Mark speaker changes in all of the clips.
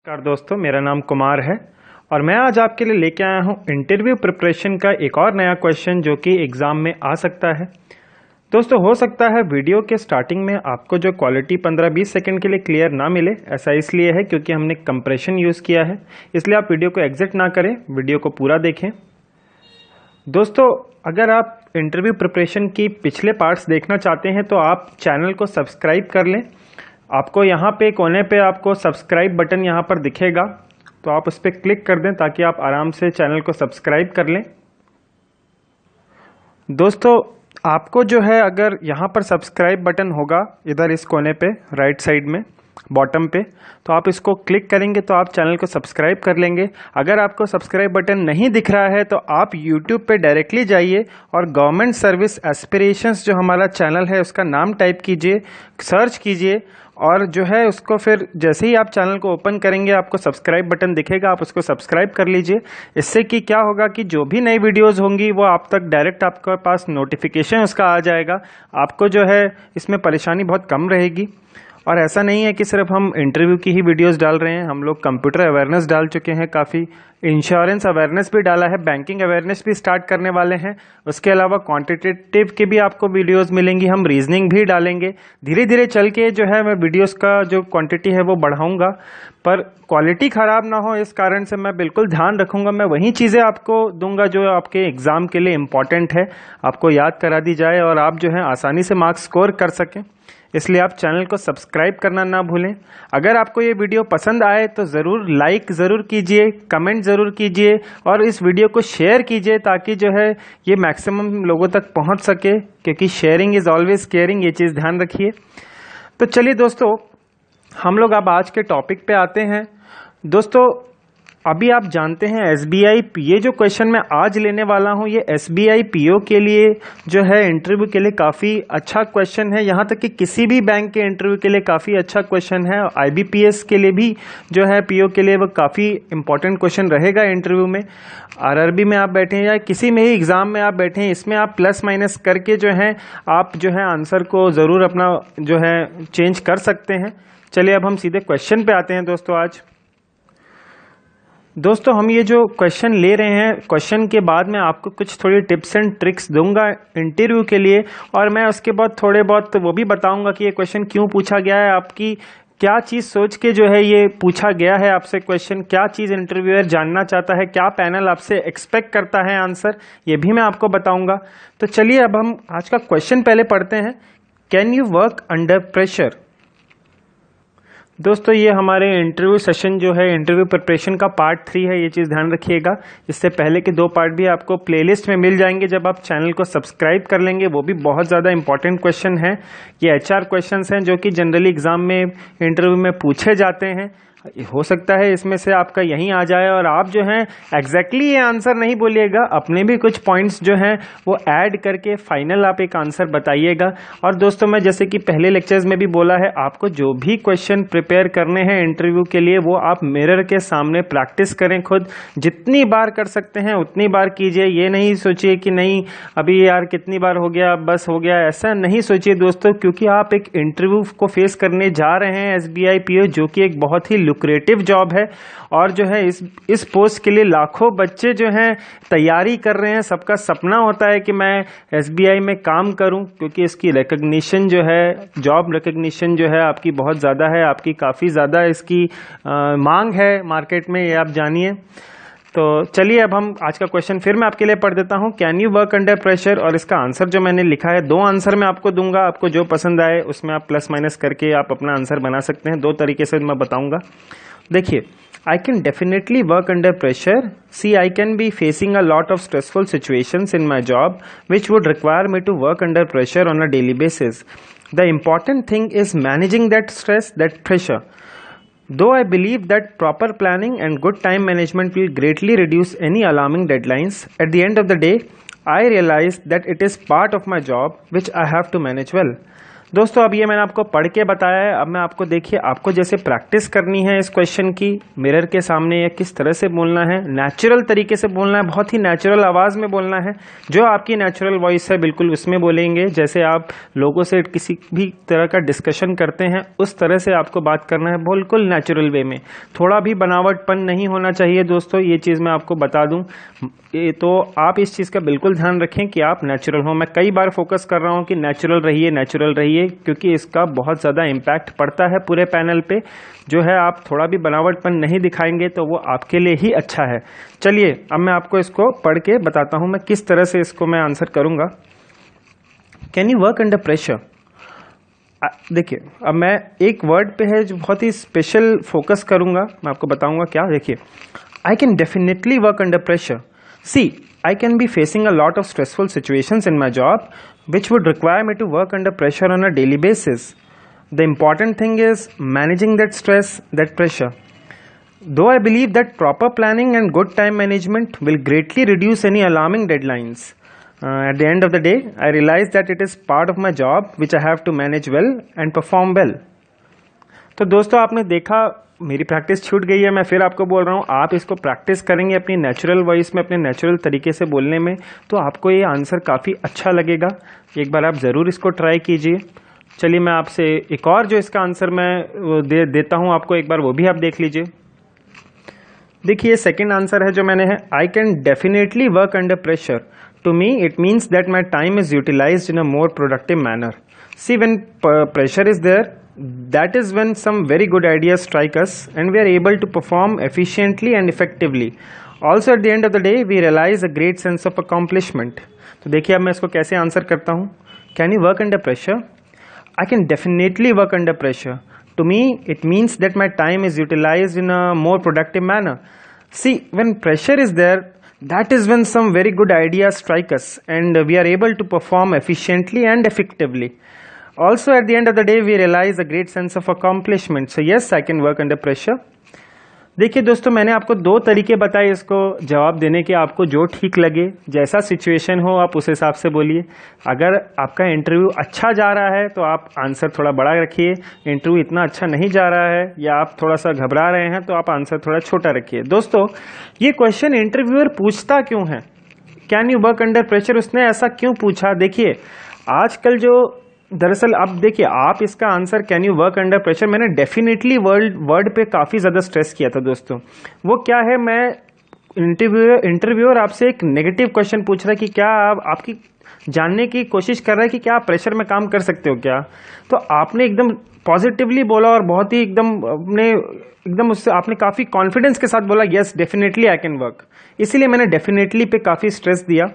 Speaker 1: नमस्कार दोस्तों, मेरा नाम कुमार है और मैं आज आपके लिए लेके आया हूँ इंटरव्यू प्रिपरेशन का एक और नया क्वेश्चन जो कि एग्ज़ाम में आ सकता है। दोस्तों, हो सकता है वीडियो के स्टार्टिंग में आपको जो क्वालिटी 15-20 सेकंड के लिए क्लियर ना मिले। ऐसा इसलिए है क्योंकि हमने कंप्रेशन यूज़ किया है, इसलिए आप वीडियो को एग्जिट ना करें, वीडियो को पूरा देखें। दोस्तों, अगर आप इंटरव्यू प्रिपरेशन की पिछले पार्ट्स देखना चाहते हैं तो आप चैनल को सब्सक्राइब कर लें। आपको यहाँ पे कोने पे आपको सब्सक्राइब बटन यहाँ पर दिखेगा, तो आप उस पर क्लिक कर दें ताकि आप आराम से चैनल को सब्सक्राइब कर लें। दोस्तों, आपको जो है अगर यहाँ पर सब्सक्राइब बटन होगा इधर इस कोने पे राइट साइड में बॉटम पे, तो आप इसको क्लिक करेंगे तो आप चैनल को सब्सक्राइब कर लेंगे। अगर आपको सब्सक्राइब बटन नहीं दिख रहा है तो आप यूट्यूब पे डायरेक्टली जाइए और गवर्नमेंट सर्विस एस्पिरेशंस जो हमारा चैनल है उसका नाम टाइप कीजिए, सर्च कीजिए और जो है उसको फिर जैसे ही आप चैनल को ओपन करेंगे आपको सब्सक्राइब बटन दिखेगा, आप उसको सब्सक्राइब कर लीजिए। इससे कि क्या होगा कि जो भी नई वीडियोस होंगी वो आप तक डायरेक्ट आपके पास नोटिफिकेशन उसका आ जाएगा। आपको जो है इसमें परेशानी बहुत कम रहेगी। और ऐसा नहीं है कि सिर्फ हम इंटरव्यू की ही वीडियोस डाल रहे हैं, हम लोग कंप्यूटर अवेयरनेस डाल चुके हैं, काफ़ी इंश्योरेंस अवेयरनेस भी डाला है, बैंकिंग अवेयरनेस भी स्टार्ट करने वाले हैं। उसके अलावा क्वांटिटेटिव के भी आपको वीडियोस मिलेंगी, हम रीजनिंग भी डालेंगे। धीरे धीरे चल के जो है मैं वीडियोस का जो क्वांटिटी है वो बढ़ाऊंगा, पर क्वालिटी ख़राब ना हो इस कारण से मैं बिल्कुल ध्यान रखूंगा। मैं वही चीज़ें आपको दूंगा जो आपके एग्ज़ाम के लिए इम्पॉर्टेंट है, आपको याद करा दी जाए और आप जो है आसानी से मार्क्स स्कोर कर सकें। इसलिए आप चैनल को सब्सक्राइब करना ना भूलें। अगर आपको ये वीडियो पसंद आए तो ज़रूर लाइक ज़रूर कीजिए, कमेंट ज़रूर कीजिए और इस वीडियो को शेयर कीजिए ताकि जो है ये मैक्सिमम लोगों तक पहुंच सके, क्योंकि शेयरिंग इज़ ऑलवेज केयरिंग, ये चीज़ ध्यान रखिए। तो चलिए दोस्तों, हम लोग अब आज के टॉपिक पे आते हैं। दोस्तों, अभी आप जानते हैं एसबीआई, ये जो क्वेश्चन मैं आज लेने वाला हूं ये एसबीआई पीओ के लिए जो है इंटरव्यू के लिए काफ़ी अच्छा क्वेश्चन है। यहाँ तक कि किसी भी बैंक के इंटरव्यू के लिए काफ़ी अच्छा क्वेश्चन है। आईबीपीएस के लिए भी जो है पीओ के लिए वो काफ़ी इंपॉर्टेंट क्वेश्चन रहेगा इंटरव्यू में। आरआरबी में आप बैठे हैं या किसी में ही एग्ज़ाम में आप बैठे हैं, इसमें आप प्लस माइनस करके जो है आप जो है आंसर को ज़रूर अपना जो है चेंज कर सकते हैं। चलिए अब हम सीधे क्वेश्चन पे आते हैं। दोस्तों हम ये जो क्वेश्चन ले रहे हैं, क्वेश्चन के बाद मैं आपको कुछ थोड़ी टिप्स एंड ट्रिक्स दूंगा इंटरव्यू के लिए, और मैं उसके बाद थोड़े बहुत वो भी बताऊंगा कि ये क्वेश्चन क्यों पूछा गया है, आपकी क्या चीज़ सोच के जो है ये पूछा गया है आपसे क्वेश्चन, क्या चीज़ इंटरव्यूअर जानना चाहता है, क्या पैनल आपसे एक्सपेक्ट करता है आंसर, ये भी मैं आपको बताऊंगा। तो चलिए अब हम आज का क्वेश्चन पहले पढ़ते हैं। Can you work under pressure? दोस्तों, ये हमारे इंटरव्यू सेशन जो है इंटरव्यू प्रिपरेशन का पार्ट 3 है, ये चीज़ ध्यान रखिएगा। इससे पहले के 2 पार्ट भी आपको प्लेलिस्ट में मिल जाएंगे जब आप चैनल को सब्सक्राइब कर लेंगे। वो भी बहुत ज़्यादा इंपॉर्टेंट क्वेश्चन है। ये एचआर क्वेश्चंस हैं जो कि जनरली एग्जाम में इंटरव्यू में पूछे जाते हैं। हो सकता है इसमें से आपका यहीं आ जाए और आप जो हैं एग्जैक्टली ये आंसर नहीं बोलिएगा, अपने भी कुछ पॉइंट्स जो हैं वो ऐड करके फाइनल आप एक आंसर बताइएगा। और दोस्तों, मैं जैसे कि पहले लेक्चर्स में भी बोला है, आपको जो भी क्वेश्चन प्रिपेयर करने हैं इंटरव्यू के लिए वो आप मिरर के सामने प्रैक्टिस करें। खुद जितनी बार कर सकते हैं उतनी बार कीजिए। ये नहीं सोचिए कि नहीं अभी यार कितनी बार हो गया बस हो गया, ऐसा नहीं सोचिए दोस्तों, क्योंकि आप एक इंटरव्यू को फेस करने जा रहे हैं एसबीआई पीओ, जो कि एक बहुत ही लुक्रेटिव जॉब है और जो है इस पोस्ट के लिए लाखों बच्चे जो हैं तैयारी कर रहे हैं। सबका सपना होता है कि मैं एसबीआई में काम करूं, क्योंकि इसकी रिकग्निशन जो है, जॉब रिकग्निशन जो है आपकी बहुत ज़्यादा है, आपकी काफ़ी ज़्यादा इसकी मांग है मार्केट में, ये आप जानिए। तो चलिए अब हम आज का क्वेश्चन फिर मैं आपके लिए पढ़ देता हूं। Can you work under pressure, और इसका आंसर जो मैंने लिखा है 2 आंसर मैं आपको दूंगा, आपको जो पसंद आए उसमें आप प्लस माइनस करके आप अपना आंसर बना सकते हैं। 2 तरीके से मैं बताऊंगा। देखिए, I can definitely work under pressure. See, I can be facing a lot of stressful situations in my job which would require me to work under pressure on a daily basis. The important thing is managing that stress, that pressure. Though I believe that proper planning and good time management will greatly reduce any alarming deadlines, at the end of the day, I realize that it is part of my job which I have to manage well. दोस्तों अब ये मैंने आपको पढ़ के बताया है। अब मैं आपको देखिए, आपको जैसे प्रैक्टिस करनी है इस क्वेश्चन की मिरर के सामने, या किस तरह से बोलना है, नेचुरल तरीके से बोलना है, बहुत ही नेचुरल आवाज़ में बोलना है, जो आपकी नेचुरल वॉइस है बिल्कुल उसमें बोलेंगे। जैसे आप लोगों से किसी भी तरह का डिस्कशन करते हैं उस तरह से आपको बात करना है, बिल्कुल नेचुरल वे में। थोड़ा भी बनावटपन नहीं होना चाहिए दोस्तों, ये चीज़ मैं आपको बता दूं। तो आप इस चीज़ का बिल्कुल ध्यान रखें कि आप नेचुरल हो। मैं कई बार फोकस कर रहा हूं कि नेचुरल रहिए, नेचुरल रहिए, क्योंकि इसका बहुत ज़्यादा इम्पैक्ट पड़ता है पूरे पैनल पे। जो है आप थोड़ा भी बनावटपन नहीं दिखाएंगे तो वो आपके लिए ही अच्छा है। चलिए अब मैं आपको इसको पढ़ के बताता हूं मैं किस तरह से इसको मैं आंसर करूंगा। Can you work under pressure? देखिए अब मैं एक वर्ड पे है जो बहुत ही स्पेशल फोकस करूंगा, मैं आपको बताऊंगा क्या। देखिए, I can definitely work under pressure. See, I can be facing a lot of stressful situations in my job, which would require me to work under pressure on a daily basis. The important thing is managing that stress, that pressure. Though I believe that proper planning and good time management will greatly reduce any alarming deadlines. At the end of the day, I realize that it is part of my job which I have to manage well and perform well. तो दोस्तों आपने देखा मेरी practice छूट गई है, मैं फिर आपको बोल रहा हूँ, आप इसको प्रैक्टिस करेंगे अपनी नेचुरल वॉइस में, अपने नेचुरल तरीके से बोलने में, तो आपको ये आंसर काफ़ी अच्छा लगेगा। एक बार आप ज़रूर इसको ट्राई कीजिए। चलिए मैं आपसे एक और जो इसका आंसर मैं देता हूँ आपको, एक बार वो भी आप देख लीजिए। देखिए सेकेंड आंसर है जो मैंने है, I can definitely work under pressure. To me it means that my time is utilized in a more productive manner. See when pressure is there, that is when some very good ideas strike us and we are able to perform efficiently and effectively. Also at the end of the day we realize a great sense of accomplishment. तो देखिए अब मैं इसको कैसे answer करता हूँ। Can you work under pressure? I can definitely work under pressure. To me it means that my time is utilized in a more productive manner. See, when pressure is there, that is when some very good ideas strike us and we are able to perform efficiently and effectively. Also at the end of the day we realize a great sense of accomplishment. So yes, I can work under pressure. देखिए दोस्तों मैंने आपको दो तरीके बताए इसको जवाब देने के, आपको जो ठीक लगे, जैसा सिचुएशन हो आप उस हिसाब से बोलिए। अगर आपका इंटरव्यू अच्छा जा रहा है तो आप आंसर थोड़ा बड़ा रखिए, इंटरव्यू इतना अच्छा नहीं जा रहा है या आप थोड़ा सा घबरा रहे हैं तो आप आंसर थोड़ा छोटा रखिए। दोस्तों ये क्वेश्चन इंटरव्यूअर पूछता क्यों है, can you work under pressure, उसने ऐसा क्यों पूछा? देखिए आजकल जो दरअसल अब देखिए आप इसका answer can you work under pressure, मैंने डेफिनेटली वर्ड पे काफ़ी ज़्यादा स्ट्रेस किया था दोस्तों। वो क्या है, मैं इंटरव्यूअर आपसे एक नेगेटिव क्वेश्चन पूछ रहा है कि क्या आपकी जानने की कोशिश कर रहा है कि क्या आप प्रेशर में काम कर सकते हो क्या, तो आपने एकदम पॉजिटिवली बोला और बहुत ही एकदम उससे आपने काफ़ी कॉन्फिडेंस के साथ बोला yes definitely I can work, इसीलिए मैंने डेफिनेटली पे काफ़ी स्ट्रेस दिया।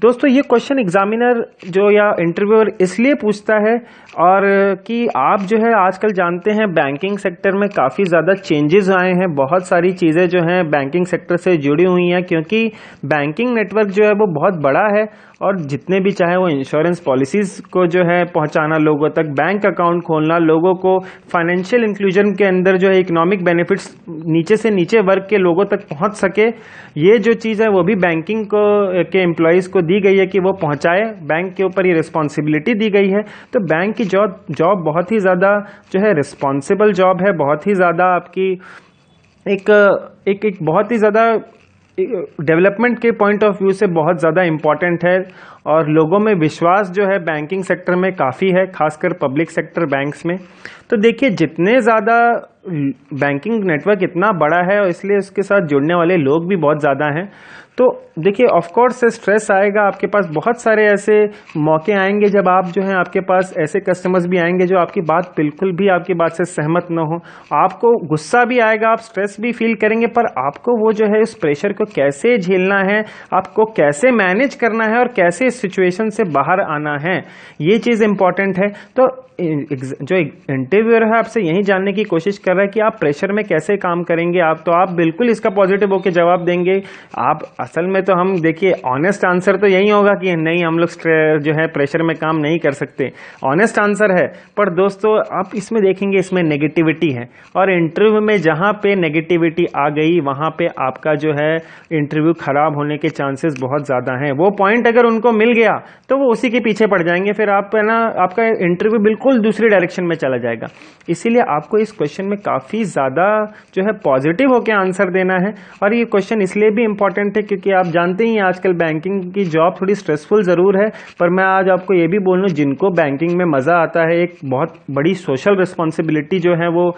Speaker 1: दोस्तों ये क्वेश्चन एग्जामिनर जो या इंटरव्यूअर इसलिए पूछता है और कि आप जो है आजकल जानते हैं बैंकिंग सेक्टर में काफ़ी ज़्यादा चेंजेस आए हैं, बहुत सारी चीज़ें जो हैं बैंकिंग सेक्टर से जुड़ी हुई हैं, क्योंकि बैंकिंग नेटवर्क जो है वो बहुत बड़ा है और जितने भी चाहे वो इंश्योरेंस पॉलिसीज़ को जो है पहुंचाना लोगों तक, बैंक अकाउंट खोलना, लोगों को फाइनेंशियल इंक्लूजन के अंदर जो है इकोनॉमिक बेनिफिट्स नीचे से नीचे वर्ग के लोगों तक पहुंच सके, ये जो चीज़ है वो भी बैंकिंग के एम्प्लॉयज़ को दी गई है कि वो पहुंचाए, बैंक के ऊपर ये रिस्पॉन्सिबिलिटी दी गई है। तो बैंक की जॉब बहुत ही ज़्यादा जो है रिस्पॉन्सिबल जॉब है, बहुत ही ज़्यादा आपकी एक बहुत ही ज़्यादा डेवलपमेंट के पॉइंट ऑफ व्यू से बहुत ज़्यादा इम्पॉर्टेंट है और लोगों में विश्वास जो है बैंकिंग सेक्टर में काफ़ी है, खासकर पब्लिक सेक्टर बैंक्स में। तो देखिए जितने ज़्यादा बैंकिंग नेटवर्क इतना बड़ा है और इसलिए उसके साथ जुड़ने वाले लोग भी बहुत ज़्यादा हैं, तो देखिए ऑफ कोर्स स्ट्रेस आएगा, आपके पास बहुत सारे ऐसे मौके आएंगे जब आप जो हैं आपके पास ऐसे कस्टमर्स भी आएंगे जो आपकी बात बिल्कुल भी आपकी बात से सहमत न हो, आपको गुस्सा भी आएगा, आप स्ट्रेस भी फील करेंगे, पर आपको वो जो है इस प्रेशर को कैसे झेलना है, आपको कैसे मैनेज करना है और कैसे इस सिचुएशन से बाहर आना है, ये चीज़ इंपॉर्टेंट है। तो जो इंटरव्यूअर है आपसे यही जानने की कोशिश कर रहा है कि आप प्रेशर में कैसे काम करेंगे, आप बिल्कुल इसका पॉजिटिव होकर जवाब देंगे, आप असल में तो हम देखिए ऑनेस्ट आंसर तो यही होगा कि नहीं हम लोग जो है प्रेशर में काम नहीं कर सकते, ऑनेस्ट आंसर है। पर दोस्तों आप इसमें देखेंगे इसमें नेगेटिविटी है, और इंटरव्यू में जहाँ पे नेगेटिविटी आ गई वहाँ पे आपका जो है इंटरव्यू खराब होने के चांसेस बहुत ज़्यादा हैं। वो पॉइंट अगर उनको मिल गया तो वो उसी के पीछे पड़ जाएंगे, फिर आप है ना आपका इंटरव्यू बिल्कुल दूसरी डायरेक्शन में चला जाएगा। इसीलिए आपको इस क्वेश्चन में काफ़ी ज़्यादा जो है पॉजिटिव होकर आंसर देना है। और ये क्वेश्चन इसलिए भी इंपॉर्टेंट है क्योंकि आप जानते ही आजकल बैंकिंग की जॉब थोड़ी स्ट्रेसफुल ज़रूर है, पर मैं आज आपको ये भी बोलूँ जिनको बैंकिंग में मज़ा आता है, एक बहुत बड़ी सोशल रिस्पॉन्सिबिलिटी जो है वो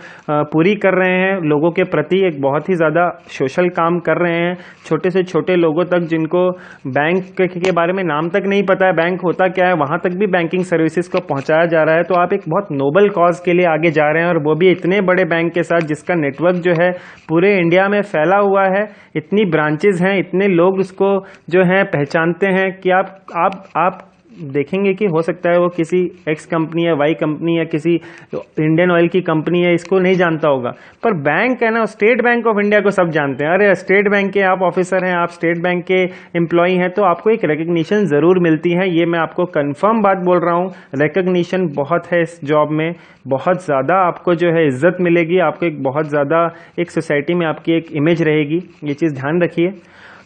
Speaker 1: पूरी कर रहे हैं लोगों के प्रति, एक बहुत ही ज़्यादा सोशल काम कर रहे हैं। छोटे से छोटे लोगों तक जिनको बैंक के बारे में नाम तक नहीं पता है, बैंक होता क्या है, वहाँ तक भी बैंकिंग सर्विसेज को पहुँचाया जा रहा है। तो आप एक बहुत नोबल कॉज के लिए आगे जा रहे हैं, और वो भी इतने बड़े बैंक के साथ जिसका नेटवर्क जो है पूरे इंडिया में फैला हुआ है, इतनी ब्रांचेज हैं, इतने लोग उसको जो है पहचानते हैं कि आप देखेंगे कि हो सकता है वो किसी एक्स कंपनी या वाई कंपनी या किसी इंडियन ऑयल की कंपनी है, इसको नहीं जानता होगा, पर बैंक है ना, स्टेट बैंक ऑफ इंडिया को सब जानते हैं। अरे स्टेट बैंक के आप ऑफिसर हैं, आप स्टेट बैंक के एम्प्लॉई हैं, तो आपको एक रिकग्निशन ज़रूर मिलती है। ये मैं आपको कंफर्म बात बोल रहा हूँ, रिकग्निशन बहुत है इस जॉब में, बहुत ज़्यादा आपको जो है इज्जत मिलेगी, आपको एक बहुत ज़्यादा एक सोसाइटी में आपकी एक इमेज रहेगी, ये चीज़ ध्यान रखिए।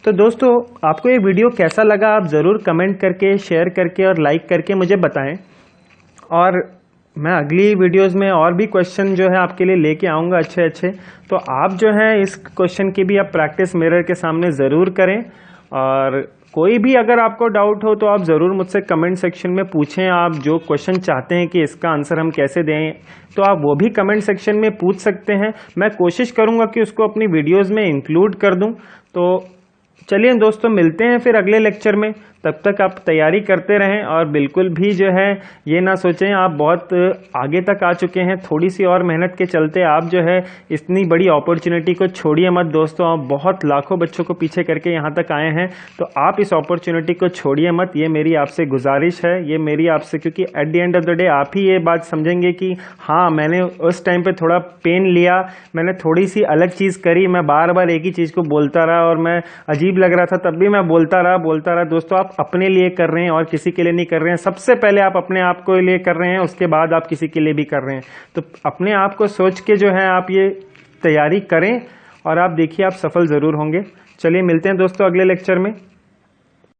Speaker 1: तो दोस्तों आपको ये वीडियो कैसा लगा आप ज़रूर कमेंट करके, शेयर करके और लाइक करके मुझे बताएं, और मैं अगली वीडियोस में और भी क्वेश्चन जो है आपके लिए लेके आऊँगा अच्छे अच्छे। तो आप जो है इस क्वेश्चन की भी आप प्रैक्टिस मिरर के सामने ज़रूर करें, और कोई भी अगर आपको डाउट हो तो आप ज़रूर मुझसे कमेंट सेक्शन में पूछें। आप जो क्वेश्चन चाहते हैं कि इसका आंसर हम कैसे दें, तो आप वो भी कमेंट सेक्शन में पूछ सकते हैं। मैं कोशिश करूँगा कि उसको अपनी वीडियोस में इंक्लूड कर दूँ। तो चलिए दोस्तों मिलते हैं फिर अगले लेक्चर में, तब तक आप तैयारी करते रहें, और बिल्कुल भी जो है ये ना सोचें आप बहुत आगे तक आ चुके हैं, थोड़ी सी और मेहनत के चलते आप जो है इतनी बड़ी अपॉर्चुनिटी को छोड़िए मत दोस्तों। आप बहुत लाखों बच्चों को पीछे करके यहाँ तक आए हैं, तो आप इस अपॉर्चुनिटी को छोड़िए मत, ये मेरी आपसे गुजारिश है, ये मेरी आपसे, क्योंकि at the end of the day आप ही ये बात समझेंगे कि हाँ मैंने उस टाइम पर थोड़ा पेन लिया, मैंने थोड़ी सी अलग चीज़ करी, मैं बार बार एक ही चीज़ को बोलता रहा और मैं अजीब लग रहा था तब भी मैं बोलता रहा। दोस्तों आप अपने लिए कर रहे हैं और किसी के लिए नहीं कर रहे हैं। सबसे पहले आप अपने आप को लिए कर रहे हैं, उसके बाद आप किसी के लिए भी कर रहे हैं। तो अपने आप को सोच के जो है आप ये तैयारी करें, और आप देखिए आप सफल ज़रूर होंगे। चलिए मिलते हैं दोस्तों अगले लेक्चर में।